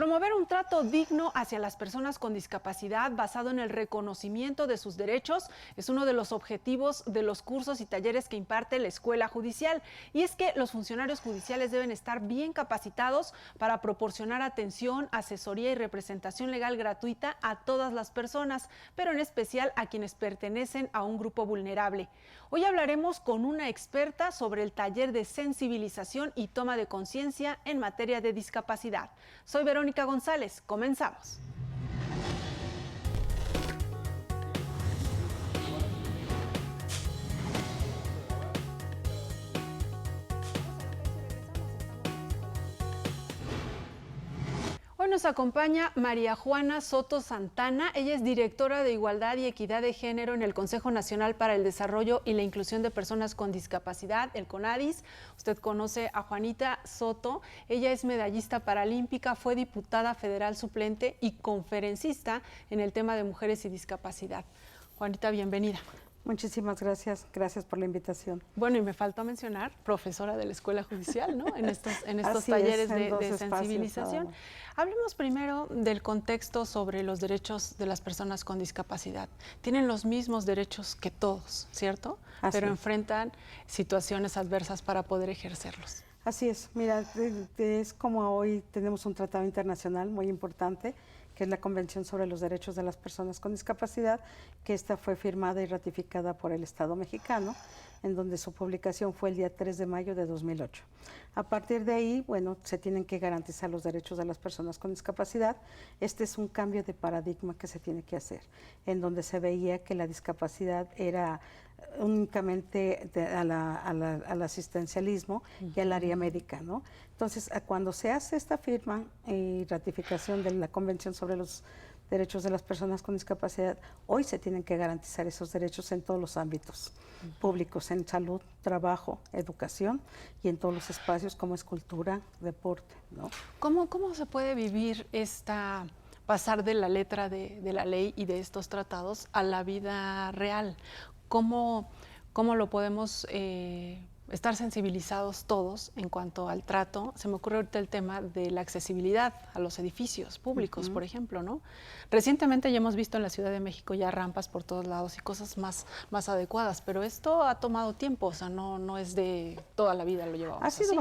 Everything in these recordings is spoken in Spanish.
Promover un trato digno hacia las personas con discapacidad basado en el reconocimiento de sus derechos es uno de los objetivos de los cursos y talleres que imparte la Escuela Judicial. Y es que los funcionarios judiciales deben estar bien capacitados para proporcionar atención, asesoría y representación legal gratuita a todas las personas, pero en especial a quienes pertenecen a un grupo vulnerable. Hoy hablaremos con una experta sobre el taller de sensibilización y toma de conciencia en materia de discapacidad. Soy Verónica González, comenzamos. Hoy nos acompaña María Juana Soto Santana. Ella es directora de Igualdad y Equidad de Género en el Consejo Nacional para el Desarrollo y la Inclusión de Personas con Discapacidad, el CONADIS. Usted conoce a Juanita Soto. Ella es medallista paralímpica, fue diputada federal suplente y conferencista en el tema de mujeres y discapacidad. Juanita, bienvenida. Muchísimas gracias, gracias por la invitación. Bueno, y me faltó mencionar, profesora de la Escuela Judicial, ¿no? En estos talleres de sensibilización. Hablemos primero del contexto sobre los derechos de las personas con discapacidad. Tienen los mismos derechos que todos, ¿cierto? Pero enfrentan situaciones adversas para poder ejercerlos. Así es, mira, es como hoy tenemos un tratado internacional muy importante, que es la Convención sobre los Derechos de las Personas con Discapacidad, que esta fue firmada y ratificada por el Estado mexicano, en donde su publicación fue el día 3 de mayo de 2008. A partir de ahí, bueno, se tienen que garantizar los derechos de las personas con discapacidad. Este es un cambio de paradigma que se tiene que hacer, en donde se veía que la discapacidad era únicamente al asistencialismo y al área médica, ¿no? Entonces, cuando se hace esta firma y ratificación de la Convención sobre los Derechos de las Personas con Discapacidad, hoy se tienen que garantizar esos derechos en todos los ámbitos públicos, en salud, trabajo, educación y en todos los espacios como es cultura, deporte, ¿no? ¿Cómo se puede vivir pasar de la letra de la ley y de estos tratados a la vida real? ¿Cómo lo podemos estar sensibilizados todos en cuanto al trato? Se me ocurre ahorita el tema de la accesibilidad a los edificios públicos, por ejemplo, ¿no? Recientemente ya hemos visto en la Ciudad de México ya rampas por todos lados y cosas más adecuadas, pero esto ha tomado tiempo, o sea, no es de toda la vida lo llevamos así. Ha sido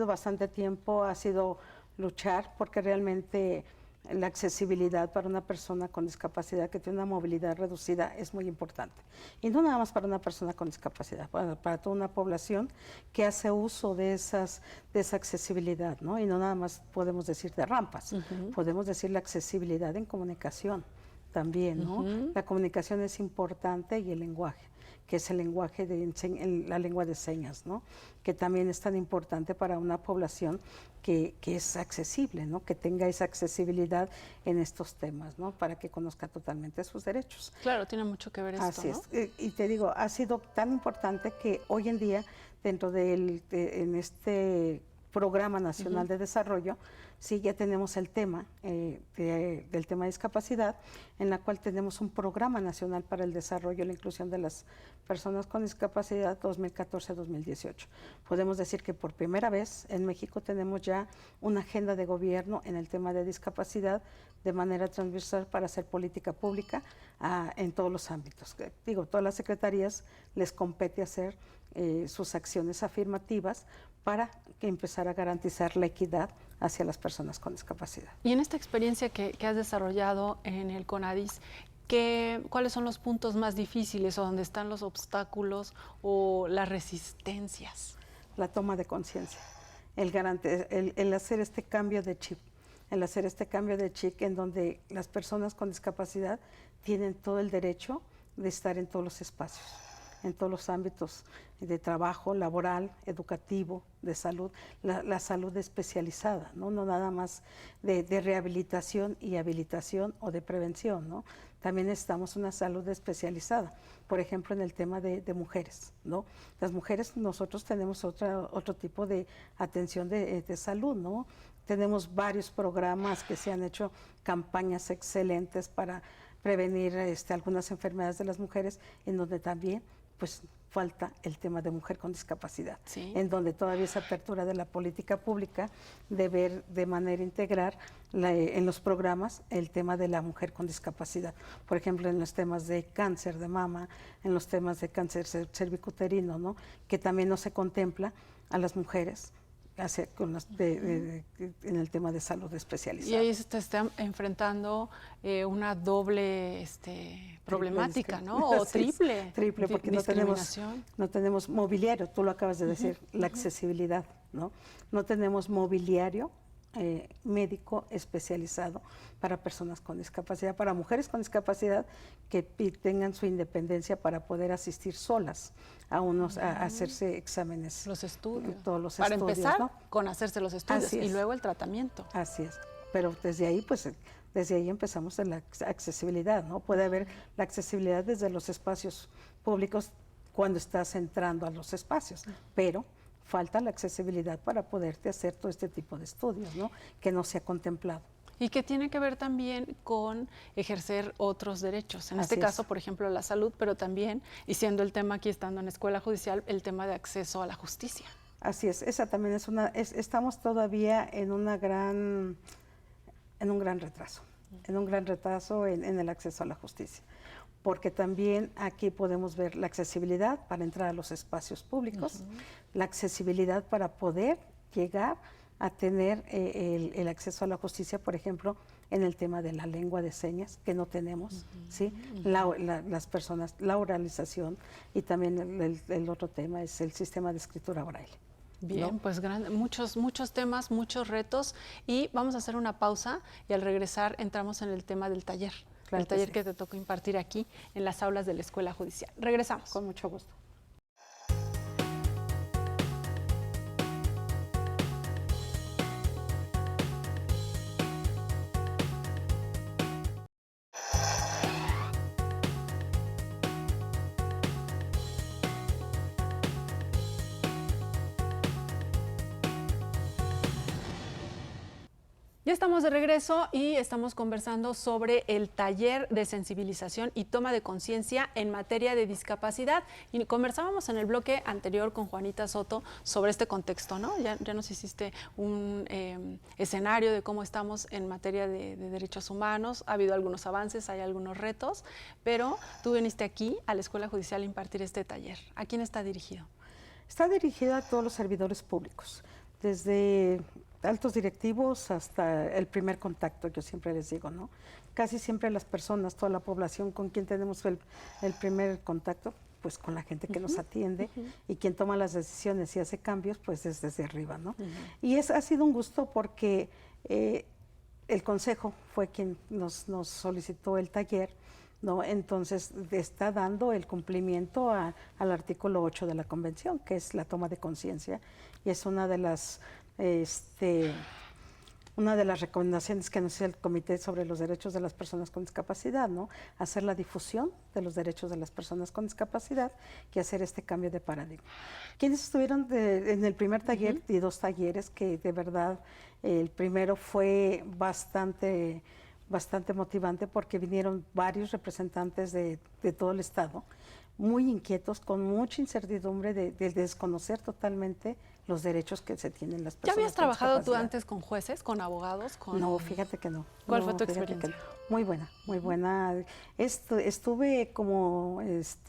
bastante tiempo, ha sido luchar porque realmente la accesibilidad para una persona con discapacidad que tiene una movilidad reducida es muy importante. Y no nada más para una persona con discapacidad, para toda una población que hace uso de esa accesibilidad, ¿no? Y no nada más podemos decir de rampas, podemos decir la accesibilidad en comunicación también, ¿no? La comunicación es importante y el lenguaje, que es el lenguaje la lengua de señas, ¿no? Que también es tan importante para una población que es accesible, ¿no? Que tenga esa accesibilidad en estos temas, ¿no? Para que conozca totalmente sus derechos. Claro, tiene mucho que ver esto, Así ¿no? es. Y te digo, ha sido tan importante que hoy en día, en este Programa Nacional de Desarrollo, sí ya tenemos el tema del tema de discapacidad, en la cual tenemos un Programa Nacional para el Desarrollo y la Inclusión de las Personas con Discapacidad 2014-2018. Podemos decir que por primera vez en México tenemos ya una agenda de gobierno en el tema de discapacidad de manera transversal para hacer política pública en todos los ámbitos. Digo, todas las secretarías les compete hacer sus acciones afirmativas para empezar a garantizar la equidad hacia las personas con discapacidad. Y en esta experiencia que has desarrollado en el CONADIS, ¿cuáles son los puntos más difíciles o dónde están los obstáculos o las resistencias? La toma de conciencia, el hacer este cambio de chip, en donde las personas con discapacidad tienen todo el derecho de estar en todos los espacios, en todos los ámbitos de trabajo, laboral, educativo, de salud, la salud especializada, ¿no? No nada más de rehabilitación y habilitación o de prevención, ¿no? También necesitamos una salud especializada, por ejemplo, en el tema de mujeres, ¿no? Las mujeres, nosotros tenemos otro tipo de atención de salud, ¿no? Tenemos varios programas que se han hecho, campañas excelentes para prevenir algunas enfermedades de las mujeres, en donde también pues falta el tema de mujer con discapacidad, Sí. en donde todavía esa apertura de la política pública de ver de manera integral en los programas el tema de la mujer con discapacidad. Por ejemplo, en los temas de cáncer de mama, en los temas de cáncer cervicuterino, ¿no? Que también no se contempla a las mujeres en el tema de salud especializada. Y ahí se está enfrentando una doble problemática, ¿no? O triple. Triple, porque no tenemos mobiliario, tú lo acabas de decir, la accesibilidad, ¿no? No tenemos mobiliario médico especializado para personas con discapacidad, para mujeres con discapacidad que tengan su independencia para poder asistir solas a hacerse exámenes. Los estudios. Todos los para estudios, empezar, ¿no? Con hacerse los estudios y luego el tratamiento. Así es. Pero desde ahí, desde ahí empezamos en la accesibilidad, ¿no? Puede haber la accesibilidad desde los espacios públicos cuando estás entrando a los espacios, pero falta la accesibilidad para poderte hacer todo este tipo de estudios, ¿no? Que no se ha contemplado. Y que tiene que ver también con ejercer otros derechos. En este Así caso, es. por ejemplo, la salud, pero también, y siendo el tema aquí estando en escuela judicial, el tema de acceso a la justicia. Así es, esa también estamos todavía en un gran retraso, en el acceso a la justicia. Porque también aquí podemos ver la accesibilidad para entrar a los espacios públicos, la accesibilidad para poder llegar a tener el acceso a la justicia, por ejemplo, en el tema de la lengua de señas, que no tenemos, ¿sí? Las personas, la oralización, y también el otro tema es el sistema de escritura braille. Bien, ¿no? pues muchos temas, muchos retos, y vamos a hacer una pausa y al regresar entramos en el tema del taller. Claro el taller sí. que te tocó impartir aquí en las aulas de la Escuela Judicial. Regresamos. Con mucho gusto. Ya estamos de regreso y estamos conversando sobre el taller de sensibilización y toma de conciencia en materia de discapacidad. Y conversábamos en el bloque anterior con Juanita Soto sobre este contexto, ¿no? Ya nos hiciste un escenario de cómo estamos en materia de derechos humanos. Ha habido algunos avances, hay algunos retos, pero tú viniste aquí a la Escuela Judicial a impartir este taller. ¿A quién está dirigido? Está dirigido a todos los servidores públicos, desde altos directivos hasta el primer contacto, yo siempre les digo, ¿no? Casi siempre las personas, toda la población con quien tenemos el primer contacto, pues con la gente que nos atiende y quien toma las decisiones y hace cambios, pues es desde arriba, ¿no? Y ha sido un gusto porque el Consejo fue quien nos solicitó el taller, ¿no? Entonces está dando el cumplimiento al artículo 8 de la Convención, que es la toma de conciencia, y es una de las recomendaciones que nos hizo el Comité sobre los Derechos de las Personas con Discapacidad, ¿no? Hacer la difusión de los derechos de las personas con discapacidad y hacer este cambio de paradigma. Quienes estuvieron en el primer taller y dos talleres, que de verdad el primero fue bastante motivante porque vinieron varios representantes de todo el estado, muy inquietos, con mucha incertidumbre de desconocer totalmente los derechos que se tienen las personas. ¿Ya habías con trabajado tú discapacidad. antes con jueces, con abogados? No, fíjate que no. ¿Cuál No, fue tu fíjate que experiencia? no. Muy buena, muy buena. Estuve como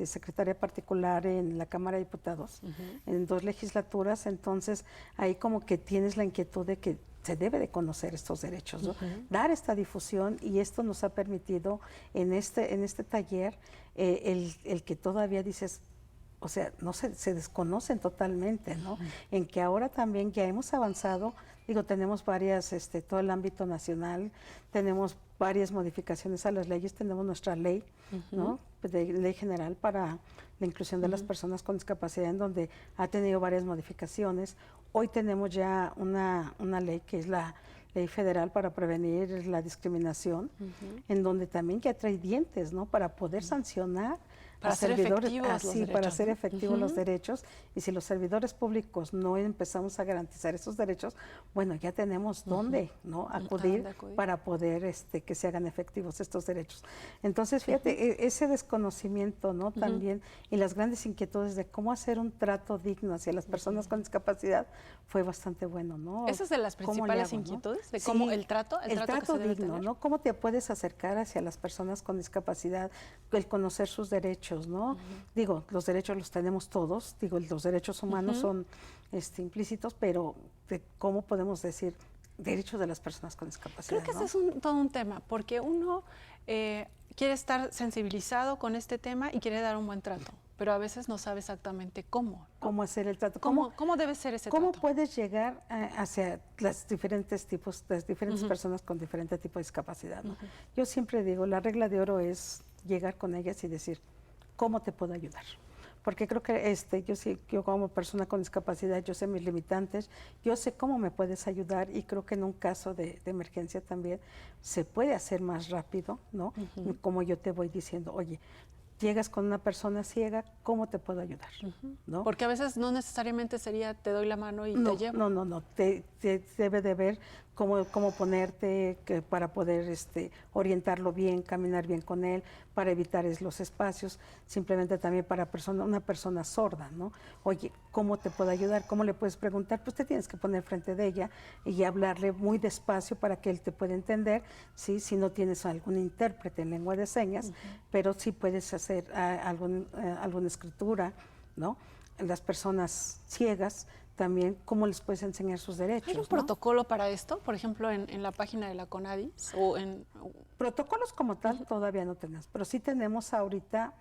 secretaria particular en la Cámara de Diputados, en 2 legislaturas, entonces ahí como que tienes la inquietud de que se debe de conocer estos derechos, ¿no? Dar esta difusión, y esto nos ha permitido en este taller el que todavía dices, o sea, no se desconocen totalmente, ¿no? En que ahora también ya hemos avanzado, digo, tenemos varias, todo el ámbito nacional, tenemos varias modificaciones a las leyes, tenemos nuestra ley, ¿no? De ley general para la inclusión de las personas con discapacidad, en donde ha tenido varias modificaciones. Hoy tenemos ya una ley que es la Ley Federal para prevenir la discriminación, en donde también ya trae dientes, ¿no? Para poder sancionar Para los ser servidores, efectivos los para derechos, hacer ¿no? efectivos los derechos, y si los servidores públicos no empezamos a garantizar esos derechos, bueno, ya tenemos dónde, ¿no?, acudir para poder que se hagan efectivos estos derechos. Entonces, fíjate, ese desconocimiento, ¿no?, también, y las grandes inquietudes de cómo hacer un trato digno hacia las personas con discapacidad fue bastante bueno, ¿no? Esa es de las principales inquietudes, de cómo el trato que se debe digno, tener. ¿no? Cómo te puedes acercar hacia las personas con discapacidad, el conocer sus derechos, ¿no? Digo, los derechos los tenemos todos, digo, los derechos humanos son implícitos, pero de cómo podemos decir derechos de las personas con discapacidad. Creo que ese es todo un tema, porque uno quiere estar sensibilizado con este tema y quiere dar un buen trato, pero a veces no sabe exactamente cómo, ¿no? Cómo hacer el trato. ¿Cómo debe ser ese trato? ¿Cómo puedes llegar hacia las diferentes personas con diferente tipo de discapacidad, ¿no? Yo siempre digo, la regla de oro es llegar con ellas y decir, ¿cómo te puedo ayudar? Porque creo que yo como persona con discapacidad, yo sé mis limitantes, yo sé cómo me puedes ayudar, y creo que en un caso de emergencia también se puede hacer más rápido, ¿no? Como yo te voy diciendo, oye, llegas con una persona ciega, ¿cómo te puedo ayudar? ¿No? Porque a veces no necesariamente sería te doy la mano y te llevo. No, te debe de ver cómo ponerte para poder orientarlo bien, caminar bien con él, para evitar los espacios, simplemente también para una persona sorda, ¿no? Oye, ¿cómo te puedo ayudar? ¿Cómo le puedes preguntar? Pues te tienes que poner frente de ella y hablarle muy despacio para que él te pueda entender, ¿sí? Si no tienes algún intérprete en lengua de señas, pero sí puedes hacer alguna escritura, ¿no? Las personas ciegas también, ¿cómo les puedes enseñar sus derechos? ¿Hay un protocolo para esto? Por ejemplo, en la página de la CONADIS protocolos como tal todavía no tenemos, pero sí tenemos ahorita.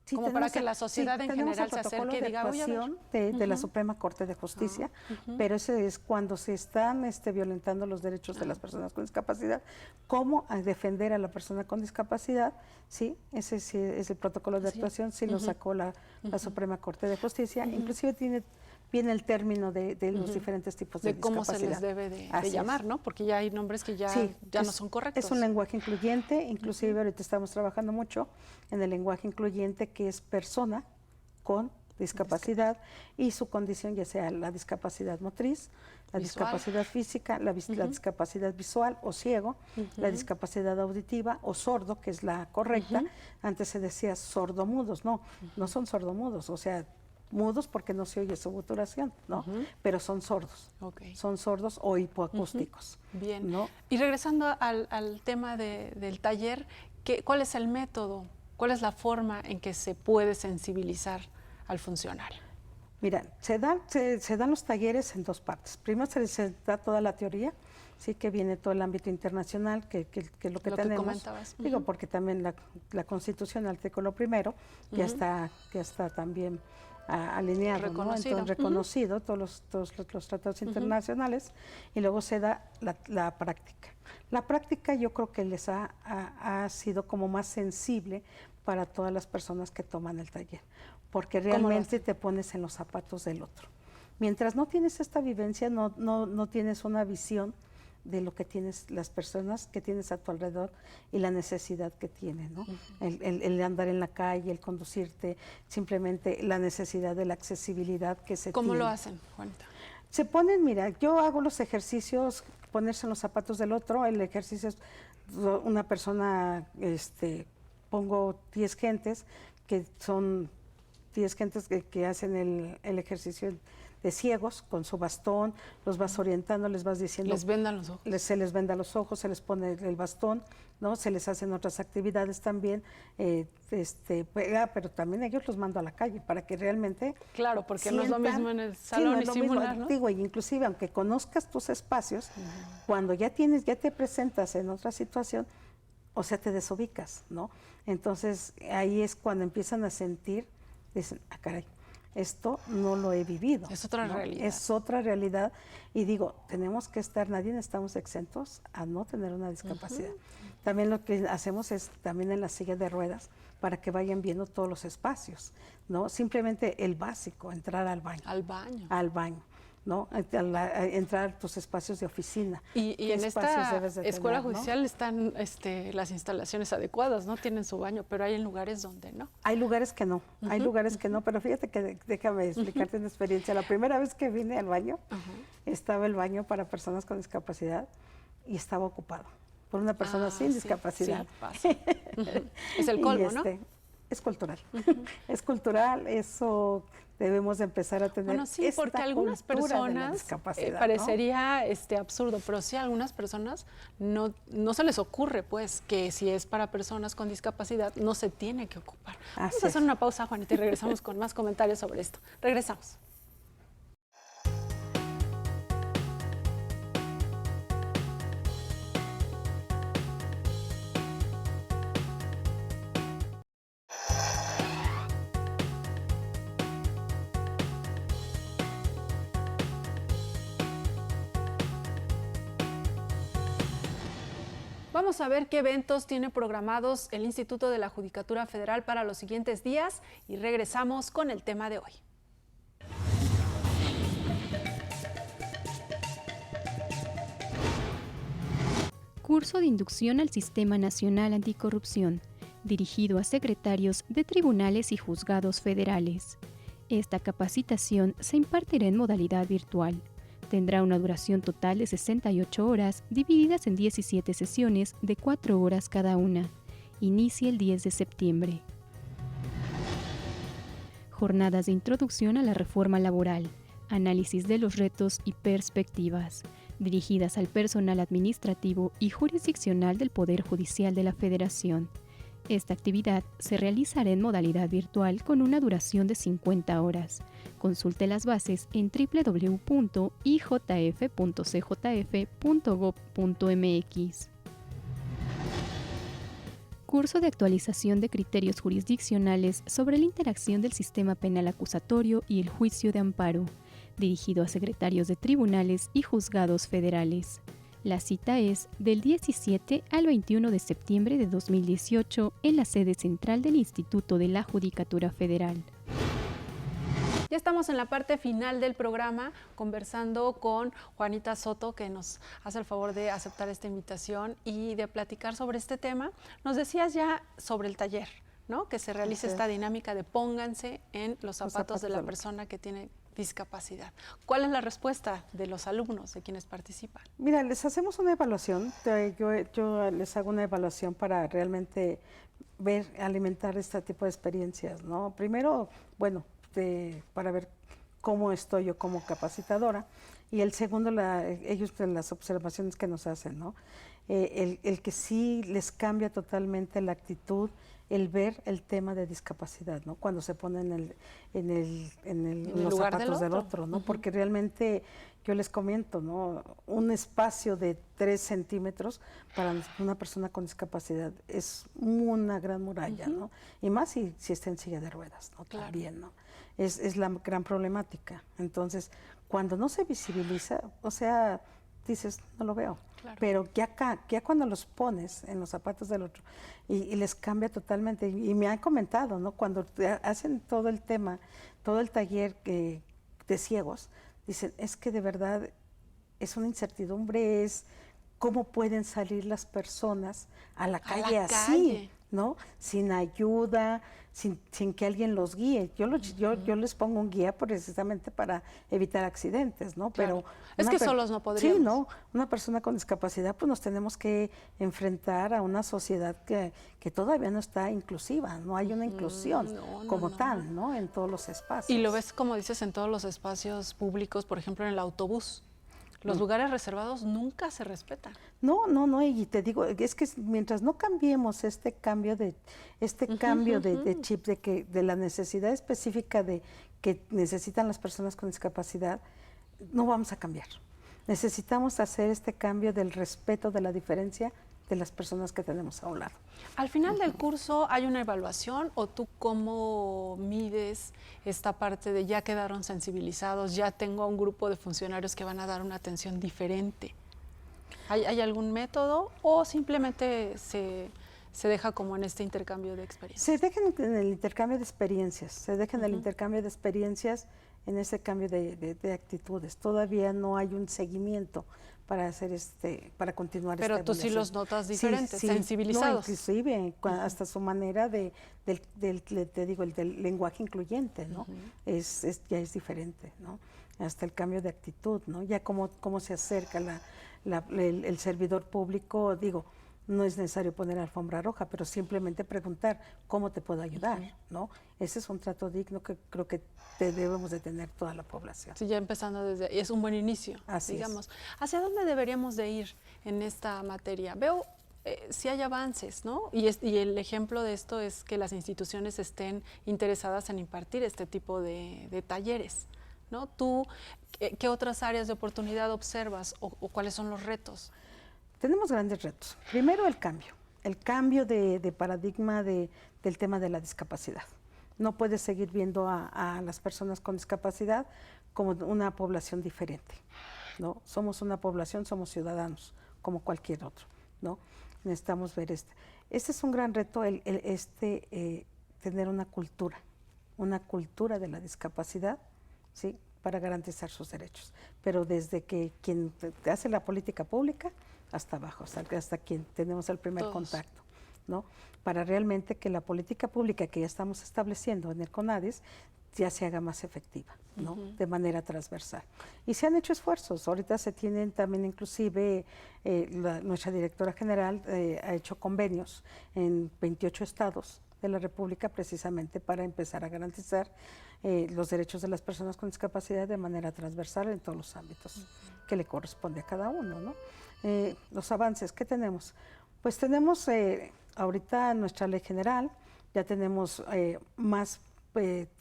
Sí, como para que la sociedad en general se acerque y diga, voy a ver. De la Suprema Corte de Justicia, pero ese es cuando se están violentando los derechos de las personas con discapacidad, cómo defender a la persona con discapacidad, sí, ese sí es el protocolo de actuación, sí lo sacó la Suprema Corte de Justicia, inclusive viene el término de los diferentes tipos de discapacidad. De cómo se les debe de llamar, ¿no? Porque ya hay nombres que ya no son correctos. Es un lenguaje incluyente, inclusive ahorita estamos trabajando mucho en el lenguaje incluyente, que es persona con discapacidad y su condición, ya sea la discapacidad motriz, la discapacidad física, la discapacidad visual o ciego, la discapacidad auditiva o sordo, que es la correcta. Antes se decía sordomudos, no son sordomudos, o sea, mudos porque no se oye su obturación, ¿no? Pero son sordos. Son sordos o hipoacústicos. Bien. ¿No? Y regresando al tema del taller, ¿cuál es el método? ¿Cuál es la forma en que se puede sensibilizar al funcionario? Mira, se dan los talleres en dos partes. Primero se da toda la teoría, sí, que viene todo el ámbito internacional, que es lo que tenemos. Que comentabas. Digo, porque también la Constitución, el artículo primero, ya está también alineado, reconocido, ¿no? Entonces, reconocido todos los tratados internacionales, y luego se da la práctica. La práctica yo creo que les ha sido como más sensible para todas las personas que toman el taller, porque realmente te pones en los zapatos del otro. Mientras no tienes esta vivencia, no tienes una visión de lo que tienes, las personas que tienes a tu alrededor y la necesidad que tienen, ¿no? El andar en la calle, el conducirte, simplemente la necesidad de la accesibilidad que se tiene. ¿Cómo lo hacen, Juanita? Se ponen, mira, yo hago los ejercicios, ponerse en los zapatos del otro. El ejercicio es una persona, pongo 10 gentes, que son 10 gentes que hacen el ejercicio de ciegos, con su bastón, los vas orientando, les vas diciendo. Les vendan los ojos. Se les venda los ojos, se les pone el bastón, ¿no? Se les hacen otras actividades también, pero también ellos los mando a la calle para que realmente. Claro, porque no es lo mismo en el salón y simular, ¿no? Digo, inclusive aunque conozcas tus espacios, cuando ya te presentas en otra situación, o sea, te desubicas, ¿no? Entonces ahí es cuando empiezan a sentir, dicen, caray, esto no lo he vivido. Es otra realidad. Es otra realidad. Y digo, tenemos que nadie estamos exentos a no tener una discapacidad. También lo que hacemos es también en la silla de ruedas, para que vayan viendo todos los espacios, ¿no? Simplemente el básico, entrar al baño. Al baño. Al baño, ¿no? A entrar a tus espacios de oficina. Y en esta escuela judicial, ¿no? Están las instalaciones adecuadas, ¿no? Tienen su baño, pero hay en lugares donde no. Hay lugares que no, hay lugares que no, pero fíjate que déjame explicarte una experiencia. La primera vez que vine al baño, estaba el baño para personas con discapacidad y estaba ocupado por una persona sin discapacidad. Sí, pasa. Es el colmo, ¿no? Es cultural, es cultural, eso debemos de empezar a tener. Bueno, sí, porque algunas personas parecería absurdo, pero sí a algunas personas no se les ocurre, pues, que si es para personas con discapacidad no se tiene que ocupar. Vamos a hacer una pausa, Juanita, y regresamos con más comentarios sobre esto. Regresamos. Vamos a ver qué eventos tiene programados el Instituto de la Judicatura Federal para los siguientes días y regresamos con el tema de hoy. Curso de inducción al Sistema Nacional Anticorrupción, dirigido a secretarios de tribunales y juzgados federales. Esta capacitación se impartirá en modalidad virtual. Tendrá una duración total de 68 horas, divididas en 17 sesiones de 4 horas cada una. Inicia el 10 de septiembre. Jornadas de introducción a la reforma laboral, análisis de los retos y perspectivas, dirigidas al personal administrativo y jurisdiccional del Poder Judicial de la Federación. Esta actividad se realizará en modalidad virtual con una duración de 50 horas. Consulte las bases en www.ijf.cjf.gov.mx. Curso de actualización de criterios jurisdiccionales sobre la interacción del sistema penal acusatorio y el juicio de amparo, dirigido a secretarios de tribunales y juzgados federales. La cita es del 17 al 21 de septiembre de 2018 en la sede central del Instituto de la Judicatura Federal. Ya estamos en la parte final del programa conversando con Juanita Soto, que nos hace el favor de aceptar esta invitación y de platicar sobre este tema. Nos decías ya sobre el taller, ¿no? Que se realice esta dinámica de pónganse en los zapatos de la persona que tiene discapacidad. ¿Cuál es la respuesta de los alumnos, de quienes participan? Mira, les hacemos una evaluación, yo les hago una evaluación para realmente ver, alimentar este tipo de experiencias, ¿no? Primero, bueno, para ver cómo estoy yo como capacitadora, y el segundo, ellos las observaciones que nos hacen, ¿no? El que sí les cambia totalmente la actitud, el ver el tema de discapacidad, ¿no? Cuando se ponen en los zapatos del otro, ¿no? Porque realmente, yo les comento, ¿no? Un espacio de 3 centímetros para una persona con discapacidad es una gran muralla, ¿no? Y más si está en silla de ruedas, ¿no? Claro. También, ¿no? Es la gran problemática. Entonces, cuando no se visibiliza, o sea, dices, no lo veo. Claro. Pero ya cuando los pones en los zapatos del otro y les cambia totalmente, y me han comentado, ¿no? Cuando hacen todo el tema, todo el taller de ciegos, dicen, es que de verdad es una incertidumbre, es cómo pueden salir las personas a la calle así, ¿no? Sin ayuda, sin que alguien los guíe. Yo les pongo un guía precisamente para evitar accidentes, ¿no? Claro. Pero es que solos no podríamos. Sí, ¿no? Una persona con discapacidad, pues nos tenemos que enfrentar a una sociedad que todavía no está inclusiva, no hay una inclusión tal, ¿no? En todos los espacios. Y lo ves, como dices, en todos los espacios públicos, por ejemplo, en el autobús. Los lugares reservados nunca se respetan. No, y te digo, es que mientras no cambiemos este cambio de chip, de la necesidad específica que necesitan las personas con discapacidad, no vamos a cambiar. Necesitamos hacer este cambio del respeto de la diferencia de las personas que tenemos a un lado. Al final del curso, ¿hay una evaluación o tú cómo mides esta parte de ya quedaron sensibilizados, ya tengo a un grupo de funcionarios que van a dar una atención diferente? ¿Hay algún método o simplemente se deja como en este intercambio de experiencias? Se deja en el intercambio de experiencias, en ese cambio de actitudes. Todavía no hay un seguimiento para hacer para continuar Pero esta tú sí evaluación. los notas diferentes, Sí, sensibilizados. No, inclusive hasta su manera te digo, el del lenguaje incluyente, ¿no? Ya es diferente, ¿no? Hasta el cambio de actitud, ¿no? Ya cómo se acerca el servidor público, digo, no es necesario poner alfombra roja, pero simplemente preguntar cómo te puedo ayudar, ¿no? Ese es un trato digno que creo que debemos de tener toda la población. Sí, ya empezando desde ahí, es un buen inicio, Así digamos. ¿Hacia dónde deberíamos de ir en esta materia? Veo si hay avances, ¿no? Y el ejemplo de esto es que las instituciones estén interesadas en impartir este tipo de talleres, ¿no? ¿Tú qué otras áreas de oportunidad observas o cuáles son los retos? Tenemos grandes retos. Primero, el cambio de paradigma del tema de la discapacidad. No puedes seguir viendo a las personas con discapacidad como una población diferente, ¿no? Somos una población, somos ciudadanos, como cualquier otro, ¿no? Necesitamos ver Este es un gran reto, tener una cultura de la discapacidad, ¿sí? Para garantizar sus derechos. Pero desde que quien hace la política pública hasta abajo, hasta quien tenemos el primer contacto, ¿no? Para realmente que la política pública que ya estamos estableciendo en el CONADIS ya se haga más efectiva, ¿no? De manera transversal. Y se han hecho esfuerzos. Ahorita se tienen también, inclusive, nuestra directora general ha hecho convenios en 28 estados de la República precisamente para empezar a garantizar los derechos de las personas con discapacidad de manera transversal en todos los ámbitos que le corresponde a cada uno, ¿no? Los avances que tenemos. Pues tenemos ahorita nuestra ley general, ya tenemos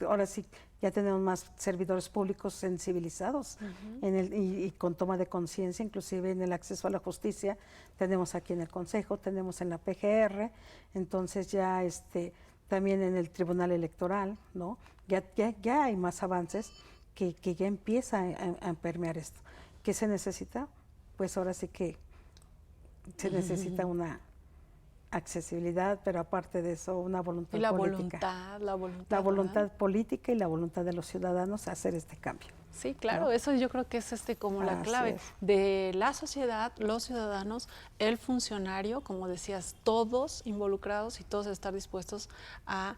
ahora sí, ya tenemos más servidores públicos sensibilizados y con toma de conciencia, inclusive en el acceso a la justicia, tenemos aquí en el Consejo, tenemos en la PGR, entonces ya también en el Tribunal Electoral, ¿no? Ya hay más avances que ya empieza a permear esto. ¿Qué se necesita? Pues ahora sí que se necesita una accesibilidad, pero aparte de eso, una voluntad política. La voluntad política y la voluntad de los ciudadanos a hacer este cambio. Sí, claro, ¿no? Eso yo creo que es como la Así clave es. de la sociedad, los ciudadanos, el funcionario, como decías, todos involucrados y todos estar dispuestos a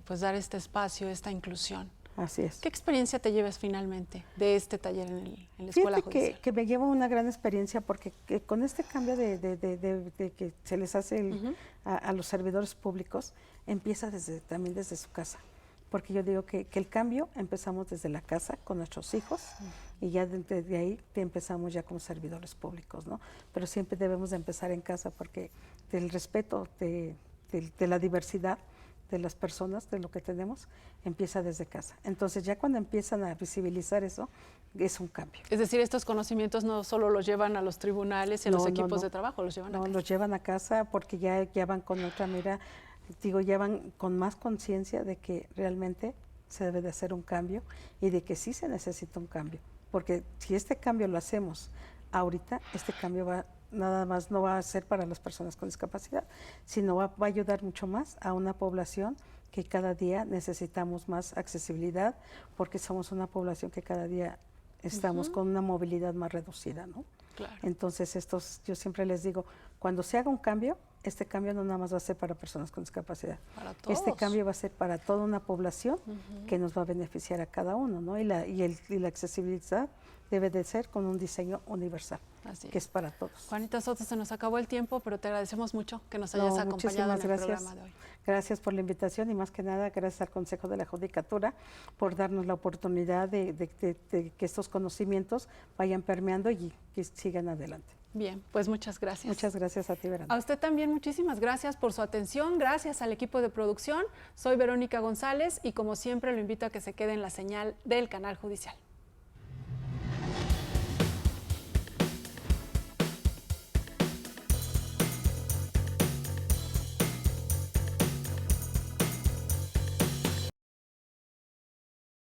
pues dar este espacio, esta inclusión. Así es. ¿Qué experiencia te llevas finalmente de este taller en la Escuela Judicial? Que me llevo una gran experiencia porque con este cambio de que se les hace a los servidores públicos, empieza también desde su casa. Porque yo digo que el cambio empezamos desde la casa con nuestros hijos y ya desde ahí empezamos ya como servidores públicos, ¿no? Pero siempre debemos de empezar en casa porque del respeto de la diversidad de las personas, de lo que tenemos, empieza desde casa. Entonces ya cuando empiezan a visibilizar eso, es un cambio. Es decir, estos conocimientos no solo los llevan a los tribunales y a los equipos de trabajo, los llevan a casa. No, los llevan a casa porque ya van con otra mira, ya van con más conciencia de que realmente se debe de hacer un cambio y de que sí se necesita un cambio. Porque si este cambio lo hacemos ahorita, este cambio nada más no va a ser para las personas con discapacidad, sino va a ayudar mucho más a una población que cada día necesitamos más accesibilidad, porque somos una población que cada día estamos con una movilidad más reducida, ¿no? Claro. Entonces, yo siempre les digo, cuando se haga un cambio, este cambio no nada más va a ser para personas con discapacidad. Para todos. Este cambio va a ser para toda una población que nos va a beneficiar a cada uno, ¿no? Y la accesibilidad debe de ser con un diseño universal, que es para todos. Juanita Soto, se nos acabó el tiempo, pero te agradecemos mucho que nos hayas acompañado en el programa de hoy. Gracias por la invitación y más que nada gracias al Consejo de la Judicatura por darnos la oportunidad de que estos conocimientos vayan permeando y que sigan adelante. Bien, pues muchas gracias. Muchas gracias a ti, Verónica. A usted también muchísimas gracias por su atención, gracias al equipo de producción. Soy Verónica González y como siempre lo invito a que se quede en la señal del Canal Judicial.